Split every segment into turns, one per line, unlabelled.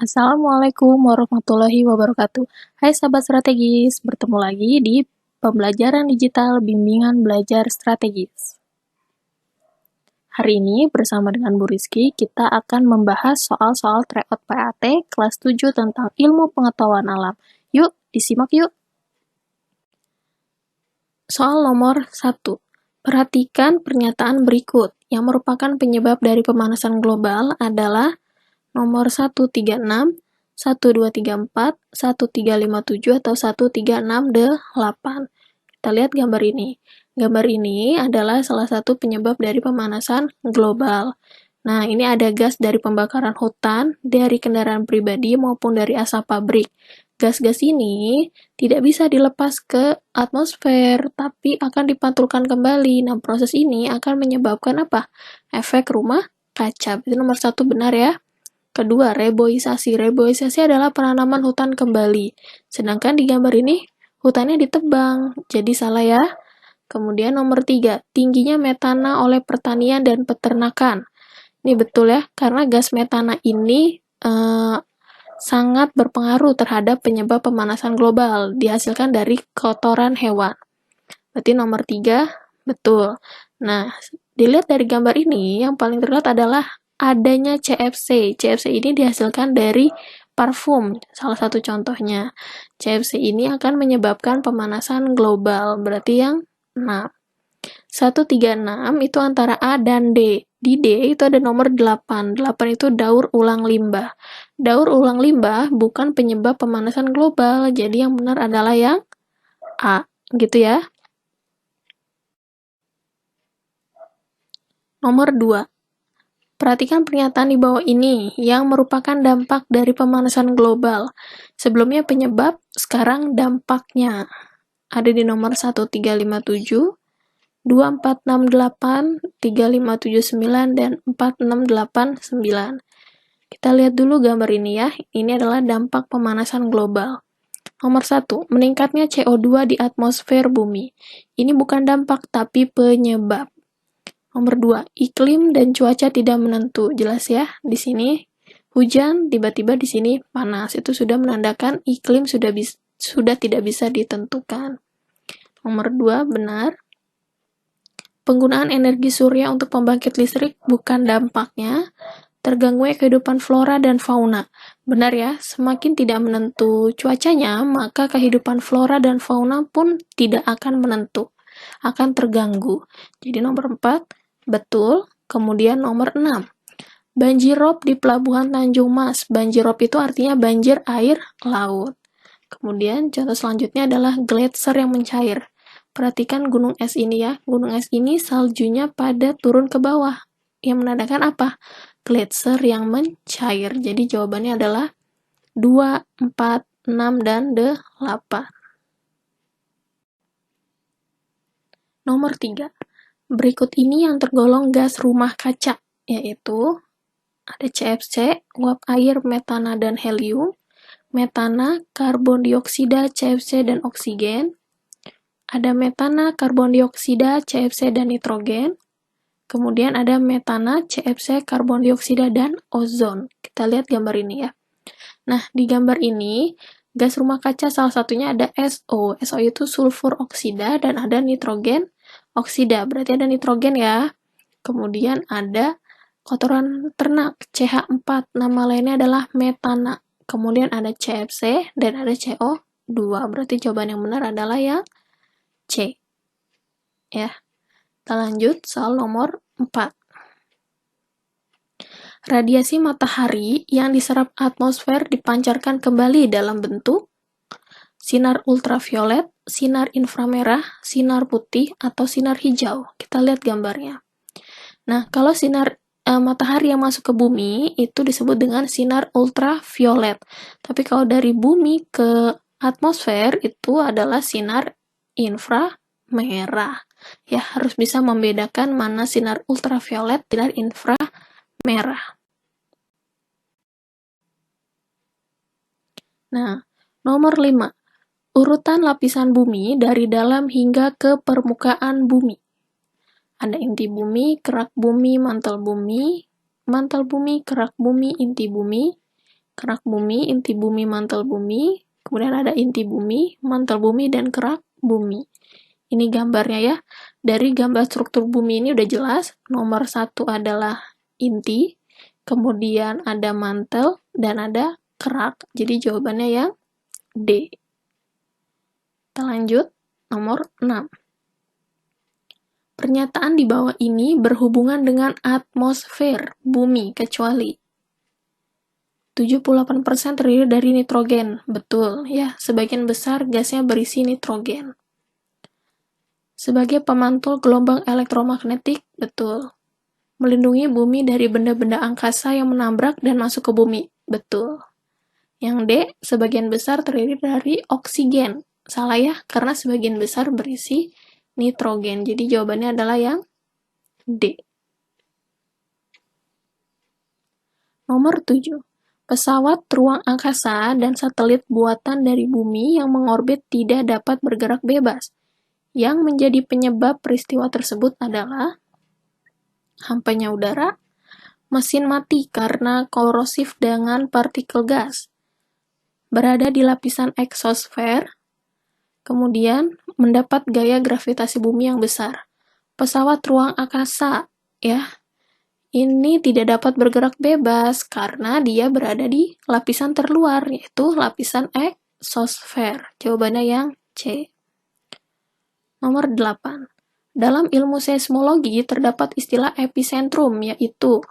Assalamualaikum warahmatullahi wabarakatuh. Hai sahabat strategis, bertemu lagi di pembelajaran digital bimbingan belajar strategis. Hari ini bersama dengan Bu Rizky, kita akan membahas soal-soal tryout PAT kelas 7 tentang ilmu pengetahuan alam. Yuk, disimak yuk. Soal nomor 1. Perhatikan pernyataan berikut yang merupakan penyebab dari pemanasan global adalah nomor 136, 1234, 1357, atau 1368. Kita lihat gambar ini. Gambar ini adalah salah satu penyebab dari pemanasan global. Nah, ini ada gas dari pembakaran hutan, dari kendaraan pribadi, maupun dari asap pabrik. Gas-gas ini tidak bisa dilepas ke atmosfer, tapi akan dipantulkan kembali. Nah, proses ini akan menyebabkan apa? Efek rumah kaca. Itu nomor 1 benar ya. Kedua, reboisasi. Reboisasi adalah penanaman hutan kembali. Sedangkan di gambar ini, hutannya ditebang. Jadi salah ya. Kemudian nomor 3, tingginya metana oleh pertanian dan peternakan. Ini betul ya, karena gas metana ini sangat berpengaruh terhadap penyebab pemanasan global, dihasilkan dari kotoran hewan. Berarti nomor 3, betul. Nah, dilihat dari gambar ini, yang paling terlihat adalah adanya CFC. CFC ini dihasilkan dari parfum, salah satu contohnya. CFC ini akan menyebabkan pemanasan global, berarti yang 6. 136 itu antara A dan D. Di D itu ada nomor 8. 8 itu daur ulang limbah. Daur ulang limbah bukan penyebab pemanasan global, jadi yang benar adalah yang A. Gitu ya. Nomor 2. Perhatikan pernyataan di bawah ini yang merupakan dampak dari pemanasan global. Sebelumnya penyebab, sekarang dampaknya. Ada di nomor 1357, 2468, 3579, dan 4689. Kita lihat dulu gambar ini ya. Ini adalah dampak pemanasan global. Nomor 1, meningkatnya CO2 di atmosfer bumi. Ini bukan dampak, tapi penyebab. Nomor 2, iklim dan cuaca tidak menentu. Jelas ya, di sini hujan, tiba-tiba di sini panas. Itu sudah menandakan iklim sudah tidak bisa ditentukan. Nomor 2, benar. Penggunaan energi surya untuk pembangkit listrik bukan dampaknya. Terganggunya kehidupan flora dan fauna. Benar ya, semakin tidak menentu cuacanya, maka kehidupan flora dan fauna pun tidak akan menentu, akan terganggu. Jadi nomor 4, betul. Kemudian nomor 6, banjir rob di Pelabuhan Tanjung Mas. Banjir rob itu artinya banjir air laut. Kemudian contoh selanjutnya adalah gletser yang mencair. Perhatikan gunung es ini ya. Gunung es ini saljunya pada turun ke bawah. Yang menandakan apa? Gletser yang mencair. Jadi jawabannya adalah 2, 4, 6, dan 8. Nomor 3. Berikut ini yang tergolong gas rumah kaca, yaitu ada CFC, uap air, metana, dan helium, metana, karbon dioksida, CFC, dan oksigen, ada metana, karbon dioksida, CFC, dan nitrogen, kemudian ada metana, CFC, karbon dioksida, dan ozon. Kita lihat gambar ini ya. Nah, di gambar ini, gas rumah kaca salah satunya ada SO. SO itu sulfur oksida, dan ada nitrogen oksida. Berarti ada nitrogen ya. Kemudian ada kotoran ternak, CH4. Nama lainnya adalah metana. Kemudian ada CFC, dan ada CO2. Berarti jawaban yang benar adalah yang C. Ya. Kita lanjut soal nomor 4. Radiasi matahari yang diserap atmosfer dipancarkan kembali dalam bentuk sinar ultraviolet, sinar inframerah, sinar putih, atau sinar hijau. Kita lihat gambarnya. Nah, kalau sinar matahari yang masuk ke bumi itu disebut dengan sinar ultraviolet. Tapi kalau dari bumi ke atmosfer itu adalah sinar inframerah. Ya, harus bisa membedakan mana sinar ultraviolet, sinar inframerah. Nah, nomor 5. Urutan lapisan bumi dari dalam hingga ke permukaan bumi. Ada inti bumi, kerak bumi, mantel bumi, kerak bumi, inti bumi, kerak bumi, inti bumi, mantel bumi, kemudian ada inti bumi, mantel bumi, dan kerak bumi. Ini gambarnya ya. Dari gambar struktur bumi ini udah jelas, nomor 1 adalah inti, kemudian ada mantel, dan ada kerak. Jadi jawabannya yang D. Kita lanjut, nomor 6. Pernyataan di bawah ini berhubungan dengan atmosfer bumi, kecuali 78% terdiri dari nitrogen. Betul, ya. Sebagian besar gasnya berisi nitrogen. Sebagai pemantul gelombang elektromagnetik, betul. Melindungi bumi dari benda-benda angkasa yang menabrak dan masuk ke bumi, betul. Yang D, sebagian besar terdiri dari oksigen. Salah ya, karena sebagian besar berisi nitrogen. Jadi jawabannya adalah yang D. Nomor 7. Pesawat ruang angkasa dan satelit buatan dari bumi yang mengorbit tidak dapat bergerak bebas. Yang menjadi penyebab peristiwa tersebut adalah hampanya udara, mesin mati karena korosif dengan partikel gas, berada di lapisan eksosfer, kemudian mendapat gaya gravitasi bumi yang besar. Pesawat ruang angkasa, ya, ini tidak dapat bergerak bebas karena dia berada di lapisan terluar, yaitu lapisan eksosfer. Jawabannya yang C. Nomor 8. Dalam ilmu seismologi terdapat istilah epicentrum, yaitu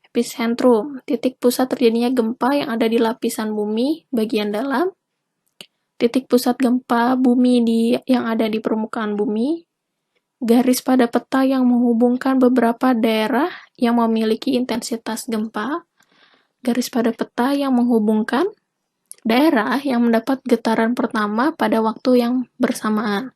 epicentrum, titik pusat terjadinya gempa yang ada di lapisan bumi bagian dalam, titik pusat gempa bumi yang ada di permukaan bumi, garis pada peta yang menghubungkan beberapa daerah yang memiliki intensitas gempa, garis pada peta yang menghubungkan daerah yang mendapat getaran pertama pada waktu yang bersamaan.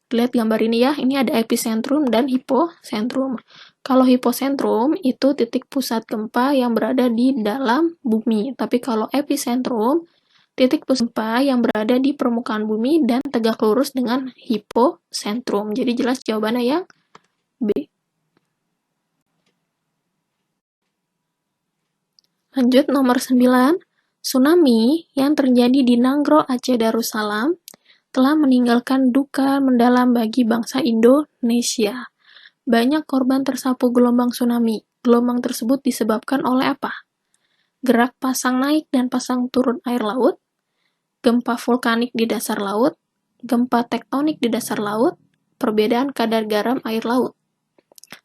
Lihat gambar ini ya, ini ada epicentrum dan hipocentrum. Kalau hipocentrum itu titik pusat gempa yang berada di dalam bumi, tapi kalau epicentrum titik pusat gempa yang berada di permukaan bumi dan tegak lurus dengan hipocentrum. Jadi jelas jawabannya yang B. Lanjut nomor 9. Tsunami yang terjadi di Nanggro Aceh Darussalam telah meninggalkan duka mendalam bagi bangsa Indonesia. Banyak korban tersapu gelombang tsunami. Gelombang tersebut disebabkan oleh apa? Gerak pasang naik dan pasang turun air laut, gempa vulkanik di dasar laut, gempa tektonik di dasar laut, perbedaan kadar garam air laut.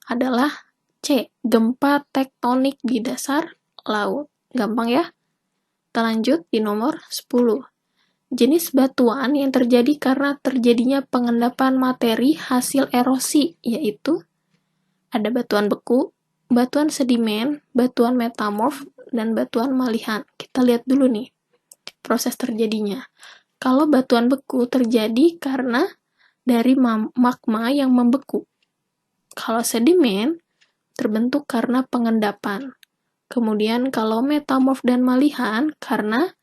Adalah C, gempa tektonik di dasar laut. Gampang ya? Kita lanjut di nomor 10. Jenis batuan yang terjadi karena terjadinya pengendapan materi hasil erosi, yaitu ada batuan beku, batuan sedimen, batuan metamorf, dan batuan malihan. Kita lihat dulu nih proses terjadinya. Kalau batuan beku terjadi karena dari magma yang membeku. Kalau sedimen terbentuk karena pengendapan. Kemudian kalau metamorf dan malihan karena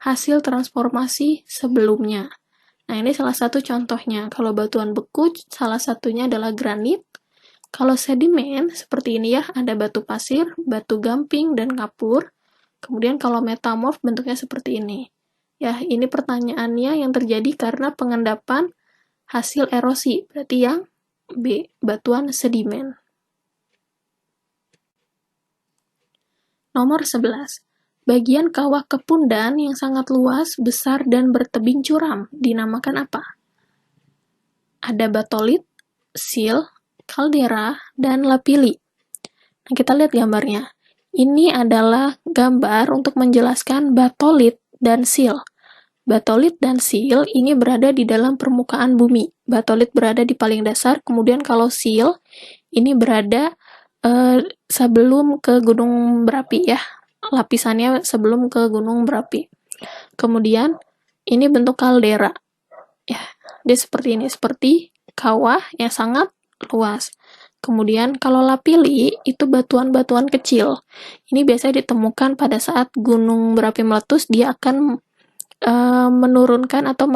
hasil transformasi sebelumnya. Nah, ini salah satu contohnya. Kalau batuan beku, salah satunya adalah granit. Kalau sedimen, seperti ini ya, ada batu pasir, batu gamping, dan kapur. Kemudian kalau metamorf, bentuknya seperti ini. Ya, ini pertanyaannya yang terjadi karena pengendapan hasil erosi. Berarti yang B, batuan sedimen. Nomor 11. Bagian kawah Kepundan yang sangat luas, besar, dan bertebing curam dinamakan apa? Ada batolit, sil, kaldera, dan lapili. Nah, kita lihat gambarnya. Ini adalah gambar untuk menjelaskan batolit dan sil. Batolit dan sil ini berada di dalam permukaan bumi. Batolit berada di paling dasar, kemudian kalau sil ini berada sebelum ke gunung berapi ya. Lapisannya sebelum ke gunung berapi. Kemudian ini bentuk kaldera. Ya, dia seperti ini, seperti kawah yang sangat luas. Kemudian kalau lapili itu batuan-batuan kecil. Ini biasanya ditemukan pada saat gunung berapi meletus, dia akan menurunkan atau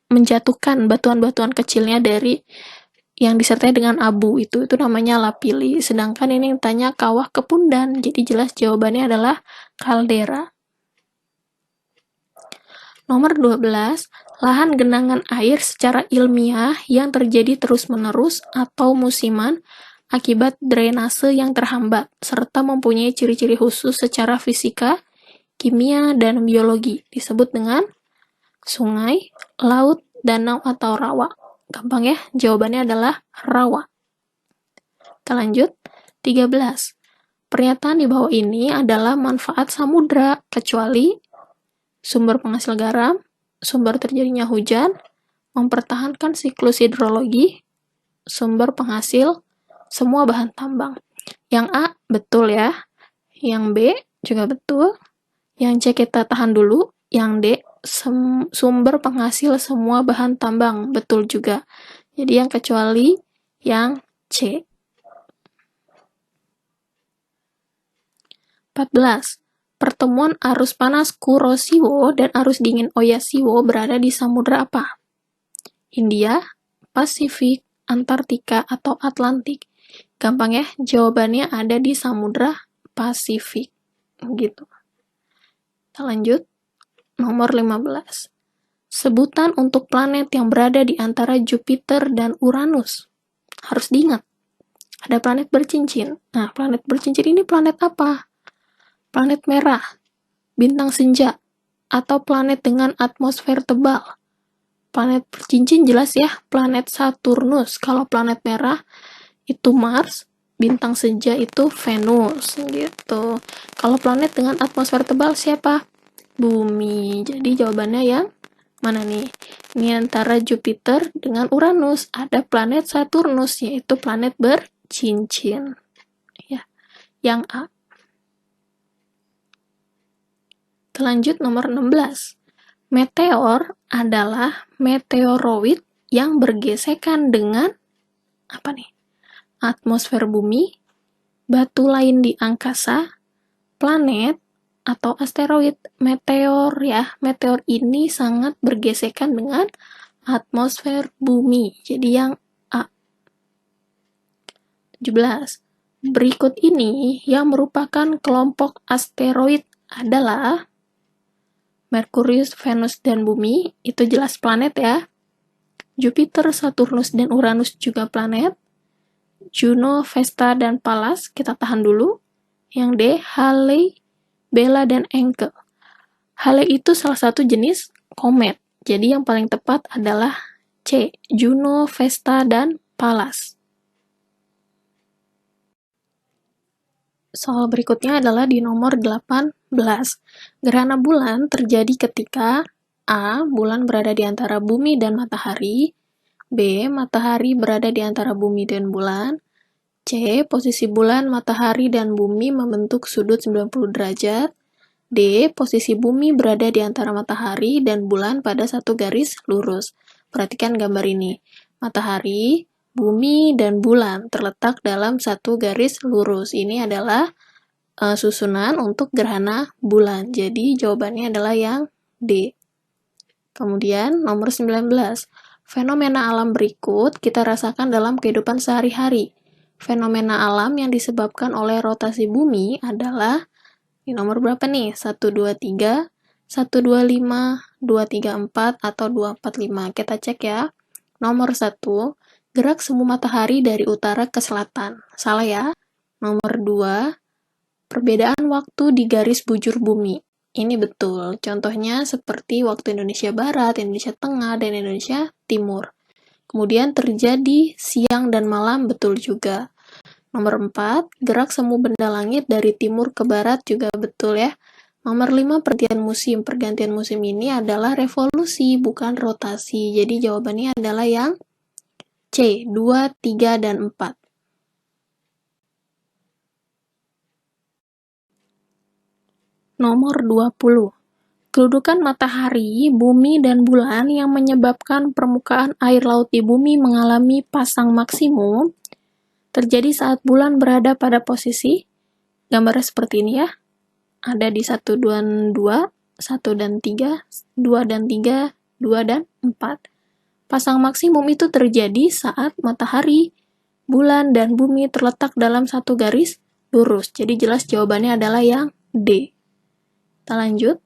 menjatuhkan batuan-batuan kecilnya dari yang disertai dengan abu, itu namanya lapili. Sedangkan ini yang tanya kawah Kepundan, jadi jelas jawabannya adalah kaldera. Nomor 12, lahan genangan air secara ilmiah yang terjadi terus-menerus atau musiman akibat drainase yang terhambat, serta mempunyai ciri-ciri khusus secara fisika, kimia, dan biologi. Disebut dengan sungai, laut, danau, atau rawa. Gampang ya, jawabannya adalah rawa. Kita lanjut. 13. Pernyataan di bawah ini adalah manfaat samudra, kecuali sumber penghasil garam, sumber terjadinya hujan, mempertahankan siklus hidrologi, sumber penghasil semua bahan tambang. Yang A, betul ya. Yang B, juga betul. Yang C, kita tahan dulu. Yang D, sumber penghasil semua bahan tambang. Betul juga. Jadi yang kecuali yang C. 14. Pertemuan arus panas Kuroshio dan arus dingin Oyashio berada di samudra apa? India, Pasifik, Antartika, atau Atlantik? Gampang ya, jawabannya ada di samudra Pasifik. Gitu. Kita lanjut. Nomor 15. Sebutan untuk planet yang berada di antara Jupiter dan Uranus. Harus diingat. Ada planet bercincin. Nah, planet bercincin ini planet apa? Planet merah, bintang senja, atau planet dengan atmosfer tebal. Planet bercincin jelas ya, planet Saturnus. Kalau planet merah itu Mars, bintang senja itu Venus gitu. Kalau planet dengan atmosfer tebal siapa? Bumi. Jadi jawabannya yang mana nih? Ini antara Jupiter dengan Uranus. Ada planet Saturnus, yaitu planet bercincin. Ya, yang A. Lanjut nomor 16. Meteor adalah meteoroid yang bergesekan dengan apa nih? Atmosfer bumi, batu lain di angkasa, planet, atau asteroid. Meteor ya, meteor ini sangat bergesekan dengan atmosfer bumi. Jadi yang A. 17. Berikut ini yang merupakan kelompok asteroid adalah Merkurius, Venus, dan Bumi, itu jelas planet ya. Jupiter, Saturnus, dan Uranus juga planet. Juno, Vesta, dan Pallas, kita tahan dulu. Yang D, Halley, Bella, dan Encke. Halley itu salah satu jenis komet. Jadi yang paling tepat adalah C, Juno, Vesta, dan Pallas. Soal berikutnya adalah di nomor 18. Gerhana bulan terjadi ketika A. Bulan berada di antara bumi dan matahari, B. Matahari berada di antara bumi dan bulan, C. Posisi bulan, matahari, dan bumi membentuk sudut 90 derajat, D. Posisi bumi berada di antara matahari dan bulan pada satu garis lurus. Perhatikan gambar ini. Matahari, bumi, dan bulan terletak dalam satu garis lurus. Ini adalah susunan untuk gerhana bulan. Jadi jawabannya adalah yang D. Kemudian nomor 19. Fenomena alam berikut kita rasakan dalam kehidupan sehari-hari. Fenomena alam yang disebabkan oleh rotasi bumi adalah di nomor berapa nih? 123, 125, 234, atau 245. Kita cek ya. Nomor 1, gerak semu matahari dari utara ke selatan. Salah ya. Nomor 2, perbedaan waktu di garis bujur bumi. Ini betul. Contohnya seperti waktu Indonesia Barat, Indonesia Tengah, dan Indonesia Timur. Kemudian terjadi siang dan malam, betul juga. Nomor 4, gerak semu benda langit dari timur ke barat, juga betul ya. Nomor 5, pergantian musim. Pergantian musim ini adalah revolusi, bukan rotasi. Jadi jawabannya adalah yang C, 2, 3, dan 4. Nomor 20. Kedudukan matahari, bumi, dan bulan yang menyebabkan permukaan air laut di bumi mengalami pasang maksimum terjadi saat bulan berada pada posisi, gambarnya seperti ini ya. Ada di 1 dan 2, 1 dan 3, 2 dan 3, 2 dan 4. Pasang maksimum itu terjadi saat matahari, bulan, dan bumi terletak dalam satu garis lurus. Jadi jelas jawabannya adalah yang D. Kita lanjut.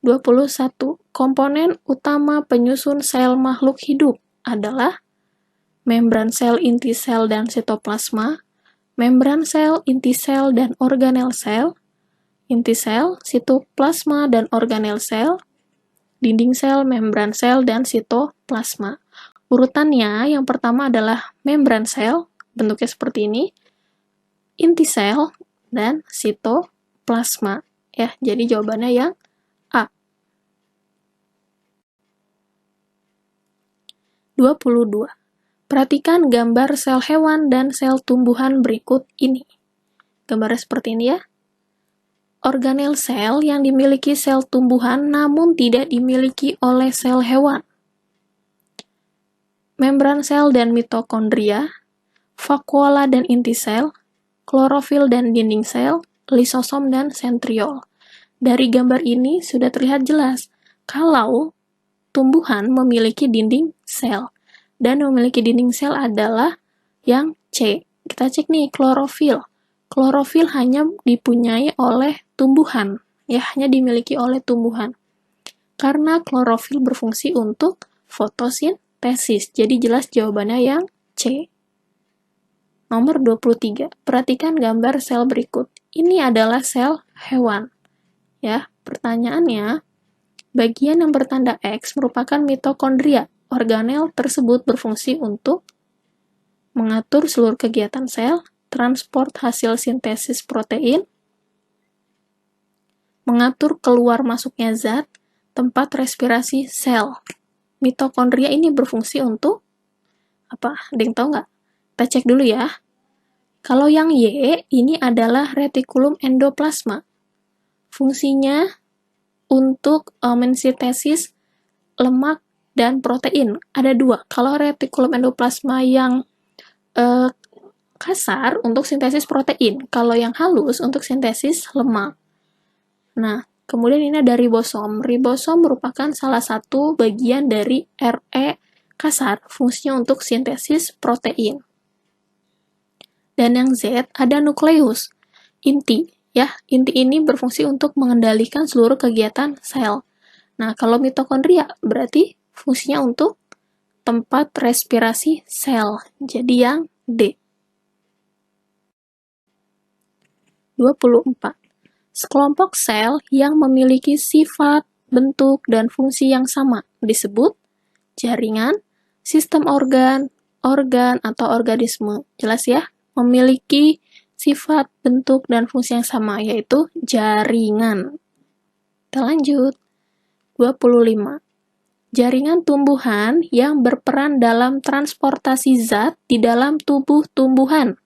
21. Komponen utama penyusun sel makhluk hidup adalah membran sel, inti sel, dan sitoplasma, membran sel, inti sel, dan organel sel, inti sel, sitoplasma, dan organel sel, dinding sel, membran sel, dan sitoplasma. Urutannya, yang pertama adalah membran sel, bentuknya seperti ini, inti sel, dan sitoplasma. Ya, jadi jawabannya yang A. 22. Perhatikan gambar sel hewan dan sel tumbuhan berikut ini. Gambarnya seperti ini ya. Organel sel yang dimiliki sel tumbuhan namun tidak dimiliki oleh sel hewan. Membran sel dan mitokondria, vakuola dan inti sel, klorofil dan dinding sel, lisosom dan sentriol. Dari gambar ini sudah terlihat jelas kalau tumbuhan memiliki dinding sel. Dan memiliki dinding sel adalah yang C. Kita cek nih, klorofil. Klorofil hanya dipunyai oleh tumbuhan, ya, hanya dimiliki oleh tumbuhan. Karena klorofil berfungsi untuk fotosintesis. Jadi jelas jawabannya yang C. Nomor 23. Perhatikan gambar sel berikut. Ini adalah sel hewan. Ya, pertanyaannya, bagian yang bertanda X merupakan mitokondria. Organel tersebut berfungsi untuk mengatur seluruh kegiatan sel, transport hasil sintesis protein, mengatur keluar masuknya zat, tempat respirasi sel. Mitokondria ini berfungsi untuk apa? Ada yang tahu nggak? Kita cek dulu ya. Kalau yang Y, ini adalah retikulum endoplasma. Fungsinya untuk mensintesis lemak dan protein. Ada dua. Kalau retikulum endoplasma yang kasar untuk sintesis protein, kalau yang halus untuk sintesis lemak. Nah, kemudian ini ada ribosom. Ribosom merupakan salah satu bagian dari RE kasar, fungsinya untuk sintesis protein. Dan yang Z ada nukleus, inti. Ya, inti ini berfungsi untuk mengendalikan seluruh kegiatan sel. Nah, kalau mitokondria berarti fungsinya untuk tempat respirasi sel. Jadi yang D. 24. Sekelompok sel yang memiliki sifat, bentuk, dan fungsi yang sama disebut jaringan, sistem organ, atau organisme. Jelas ya? Memiliki sifat, bentuk, dan fungsi yang sama, yaitu jaringan. Kita lanjut. 25. Jaringan tumbuhan yang berperan dalam transportasi zat di dalam tubuh tumbuhan.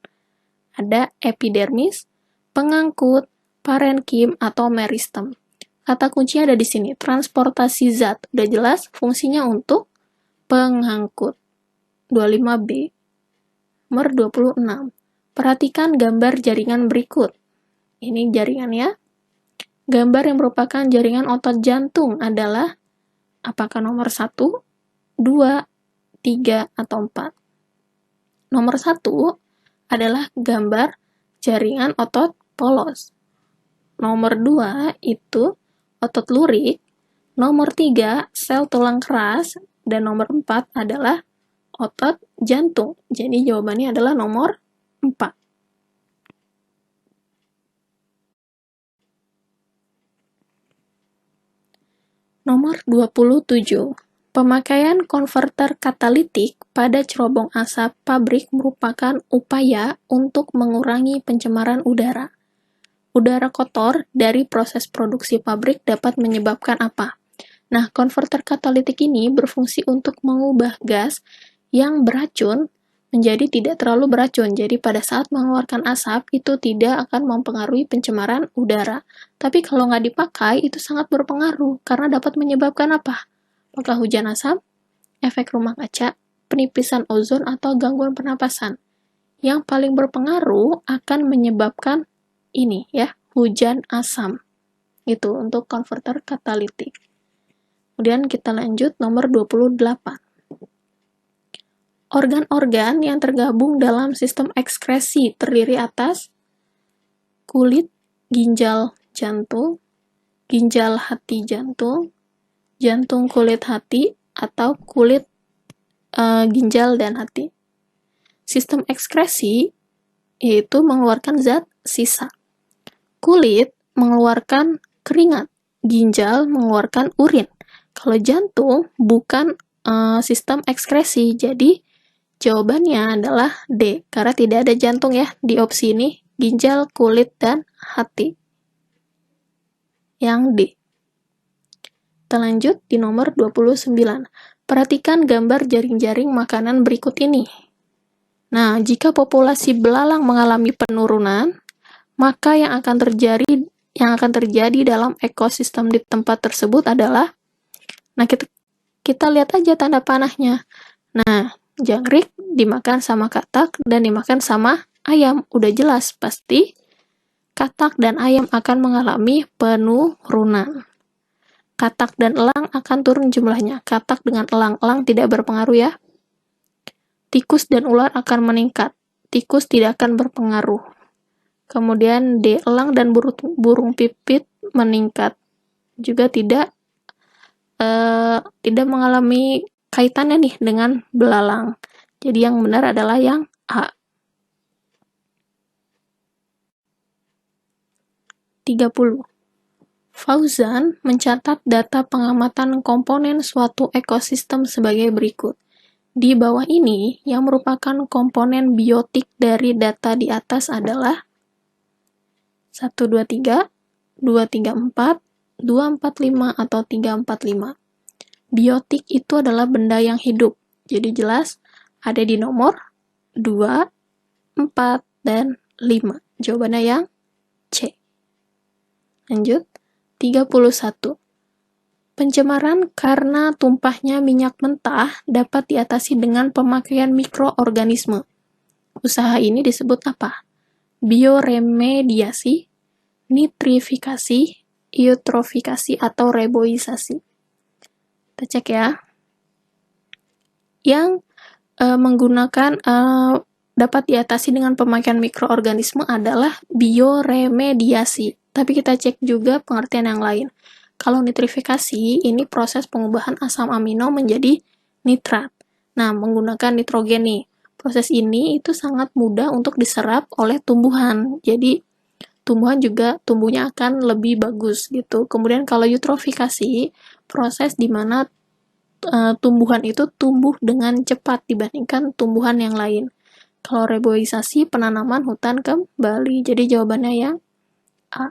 Ada epidermis, pengangkut, parenkim, atau meristem. Kata kuncinya ada di sini, transportasi zat. Udah jelas, fungsinya untuk pengangkut. 25B. Nomor 26. Perhatikan gambar jaringan berikut. Ini jaringannya. Gambar yang merupakan jaringan otot jantung adalah apakah nomor 1, 2, 3, atau 4? Nomor 1 adalah gambar jaringan otot polos. Nomor 2 itu otot lurik. Nomor 3 sel tulang keras. Dan nomor 4 adalah otot jantung. Jadi jawabannya adalah nomor 4. Nomor 27. Pemakaian konverter katalitik pada cerobong asap pabrik merupakan upaya untuk mengurangi pencemaran udara. Udara kotor dari proses produksi pabrik dapat menyebabkan apa? Nah, konverter katalitik ini berfungsi untuk mengubah gas yang beracun menjadi tidak terlalu beracun. Jadi pada saat mengeluarkan asap, itu tidak akan mempengaruhi pencemaran udara. Tapi kalau nggak dipakai, itu sangat berpengaruh, karena dapat menyebabkan apa? Apakah hujan asap, efek rumah kaca, penipisan ozon, atau gangguan pernapasan? Yang paling berpengaruh akan menyebabkan ini ya, hujan asam. Itu untuk konverter katalitik. Kemudian kita lanjut nomor 28. Organ-organ yang tergabung dalam sistem ekskresi terdiri atas kulit, ginjal, jantung, ginjal hati jantung, jantung kulit hati, atau kulit ginjal dan hati. Sistem ekskresi yaitu mengeluarkan zat sisa. Kulit mengeluarkan keringat, ginjal mengeluarkan urin. Kalau jantung bukan sistem ekskresi, jadi jawabannya adalah D, karena tidak ada jantung ya di opsi ini, ginjal, kulit, dan hati. Yang D. Kita lanjut di nomor 29. Perhatikan gambar jaring-jaring makanan berikut ini. Nah, jika populasi belalang mengalami penurunan, maka yang akan terjadi dalam ekosistem di tempat tersebut adalah, nah kita lihat aja tanda panahnya. Nah, jangkrik dimakan sama katak dan dimakan sama ayam. Udah jelas, pasti katak dan ayam akan mengalami penurunan. Katak dan elang akan turun jumlahnya. Katak dengan elang tidak berpengaruh ya. Tikus dan ular akan meningkat. Tikus tidak akan berpengaruh. Kemudian D, elang dan burung pipit meningkat. Juga tidak mengalami kaitannya nih dengan belalang. Jadi yang benar adalah yang A. 30. Fauzan mencatat data pengamatan komponen suatu ekosistem sebagai berikut. Di bawah ini, yang merupakan komponen biotik dari data di atas adalah 123, 234, 245, atau 345. Biotik itu adalah benda yang hidup. Jadi jelas ada di nomor 2, 4, dan 5. Jawabannya yang C. Lanjut. 31. Pencemaran karena tumpahnya minyak mentah dapat diatasi dengan pemakaian mikroorganisme. Usaha ini disebut apa? Bioremediasi, nitrifikasi, eutrofikasi, atau reboisasi. Kita cek ya. Yang menggunakan dapat diatasi dengan pemakaian mikroorganisme adalah bioremediasi. Tapi kita cek juga pengertian yang lain. Kalau nitrifikasi, ini proses pengubahan asam amino menjadi nitrat. Nah, menggunakan nitrogen nih. Proses ini itu sangat mudah untuk diserap oleh tumbuhan. Jadi, tumbuhan juga tumbuhnya akan lebih bagus gitu. Kemudian kalau eutrofikasi, proses di mana tumbuhan itu tumbuh dengan cepat dibandingkan tumbuhan yang lain. Kalau reboisasi, penanaman hutan kembali. Jadi jawabannya yang A.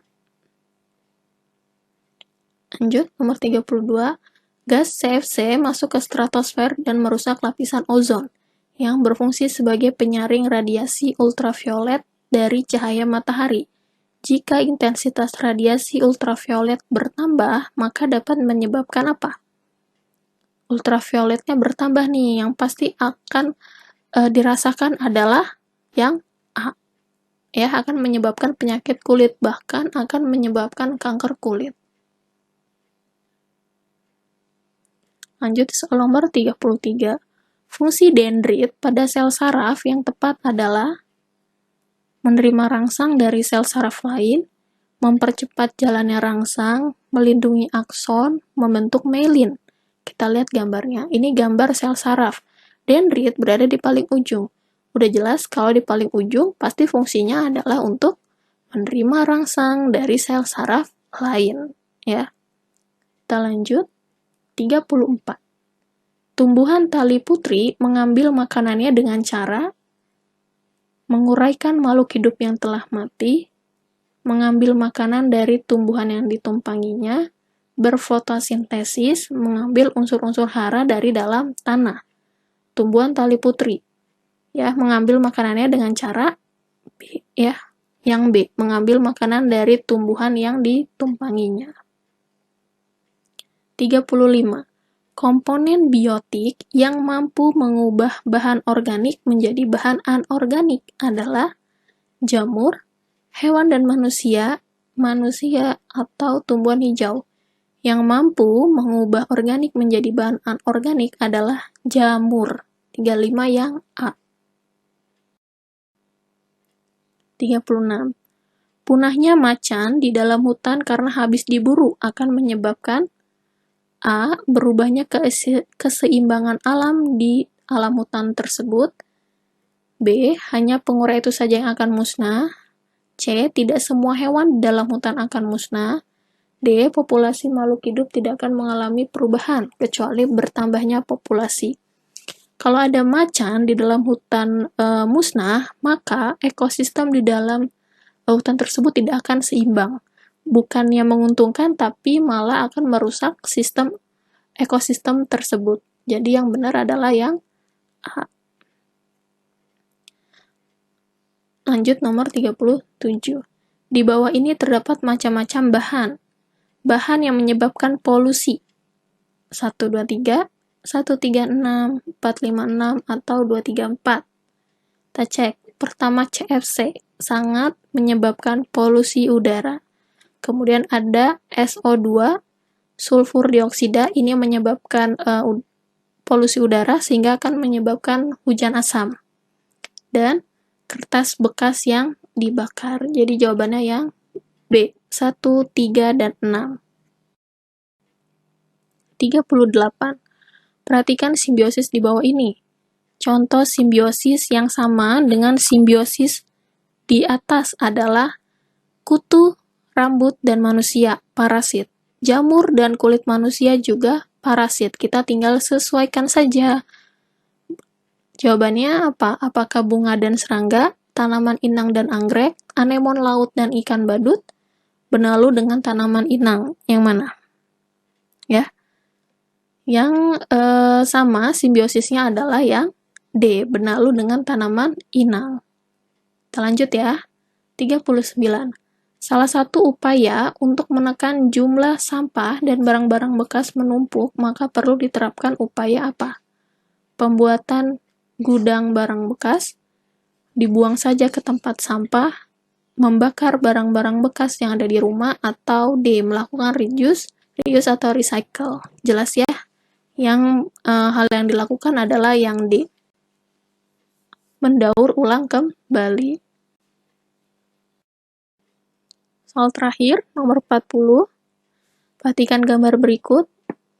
Lanjut, nomor 32. Gas CFC masuk ke stratosfer dan merusak lapisan ozon, yang berfungsi sebagai penyaring radiasi ultraviolet dari cahaya matahari. Jika intensitas radiasi ultraviolet bertambah, maka dapat menyebabkan apa? Ultravioletnya bertambah nih, yang pasti akan dirasakan adalah yang A. Ya, akan menyebabkan penyakit kulit, bahkan akan menyebabkan kanker kulit. Lanjut soal nomor 33. Fungsi dendrit pada sel saraf yang tepat adalah menerima rangsang dari sel saraf lain, mempercepat jalannya rangsang, melindungi akson, membentuk myelin. Kita lihat gambarnya. Ini gambar sel saraf. Dendrit berada di paling ujung. Udah jelas kalau di paling ujung pasti fungsinya adalah untuk menerima rangsang dari sel saraf lain, ya. Kita lanjut. 34. Tumbuhan tali putri mengambil makanannya dengan cara menguraikan makhluk hidup yang telah mati, mengambil makanan dari tumbuhan yang ditumpanginya, berfotosintesis, mengambil unsur-unsur hara dari dalam tanah. Tumbuhan tali putri, ya, mengambil makanannya dengan cara B, ya, yang B, mengambil makanan dari tumbuhan yang ditumpanginya. 35. Komponen biotik yang mampu mengubah bahan organik menjadi bahan anorganik adalah jamur, hewan dan manusia atau tumbuhan hijau. Yang mampu mengubah organik menjadi bahan anorganik adalah jamur. 35 yang A. 36. Punahnya macan di dalam hutan karena habis diburu akan menyebabkan A. Berubahnya keseimbangan alam di alam hutan tersebut. B. Hanya pengura itu saja yang akan musnah. C. Tidak semua hewan di dalam hutan akan musnah. D. Populasi makhluk hidup tidak akan mengalami perubahan, kecuali bertambahnya populasi. Kalau ada macan di dalam hutan musnah, maka ekosistem di dalam hutan tersebut tidak akan seimbang. Bukannya menguntungkan, tapi malah akan merusak sistem ekosistem tersebut. Jadi yang benar adalah yang A. Lanjut nomor 37. Di bawah ini terdapat macam-macam bahan. Bahan yang menyebabkan polusi. 123, 136, 456, atau 234. Kita cek. Pertama CFC, sangat menyebabkan polusi udara. Kemudian ada SO2, sulfur dioksida, ini menyebabkan polusi udara sehingga akan menyebabkan hujan asam. Dan kertas bekas yang dibakar. Jadi jawabannya yang B, 1, 3, dan 6. 38. Perhatikan simbiosis di bawah ini. Contoh simbiosis yang sama dengan simbiosis di atas adalah kutu, rambut, dan manusia, parasit. Jamur dan kulit manusia juga parasit. Kita tinggal sesuaikan saja. Jawabannya apa? Apakah bunga dan serangga, tanaman inang dan anggrek, anemon laut dan ikan badut, benalu dengan tanaman inang? Yang mana? Ya. Yang sama simbiosisnya adalah yang D, benalu dengan tanaman inang. Kita lanjut ya. 39. Salah satu upaya untuk menekan jumlah sampah dan barang-barang bekas menumpuk, maka perlu diterapkan upaya apa? Pembuatan gudang barang bekas, dibuang saja ke tempat sampah, membakar barang-barang bekas yang ada di rumah, atau D, melakukan reuse atau recycle. Jelas ya? Yang hal yang dilakukan adalah yang D, mendaur ulang kembali. Soal terakhir, nomor 40. Perhatikan gambar berikut.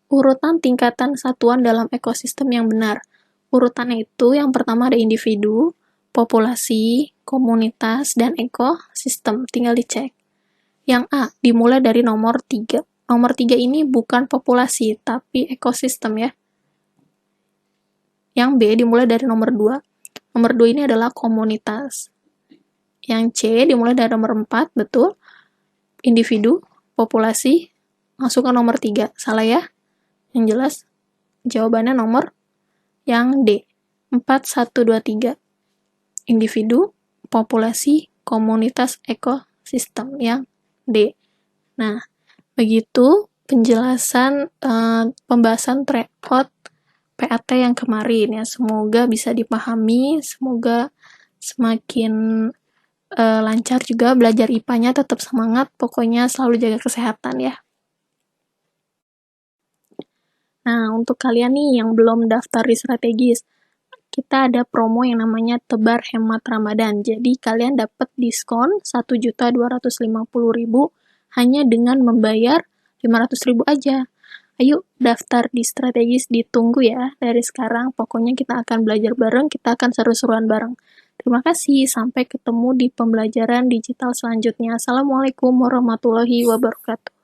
Urutan tingkatan satuan dalam ekosistem yang benar. Urutannya itu yang pertama ada individu, populasi, komunitas, dan ekosistem. Tinggal dicek. Yang A, dimulai dari nomor 3. Nomor 3 ini bukan populasi, tapi ekosistem ya. Yang B, dimulai dari nomor 2. Nomor 2 ini adalah komunitas. Yang C, dimulai dari nomor 4, betul. Individu, populasi, masuk ke nomor 3. Salah ya? Yang jelas, jawabannya nomor yang D. 4, 1, 2, 3. Individu, populasi, komunitas, ekosistem. Yang D. Nah, begitu penjelasan pembahasan tryout PAT yang kemarin ya. Semoga bisa dipahami, semoga semakin lancar juga belajar IPA-nya, tetap semangat, pokoknya selalu jaga kesehatan ya. Nah, untuk kalian nih yang belum daftar di strategis, kita ada promo yang namanya Tebar Hemat Ramadan. Jadi kalian dapat diskon 1.250.000 hanya dengan membayar 500.000 aja. Ayo daftar di strategis, ditunggu ya dari sekarang. Pokoknya kita akan belajar bareng, kita akan seru-seruan bareng. Terima kasih, sampai ketemu di pembelajaran digital selanjutnya. Assalamualaikum warahmatullahi wabarakatuh.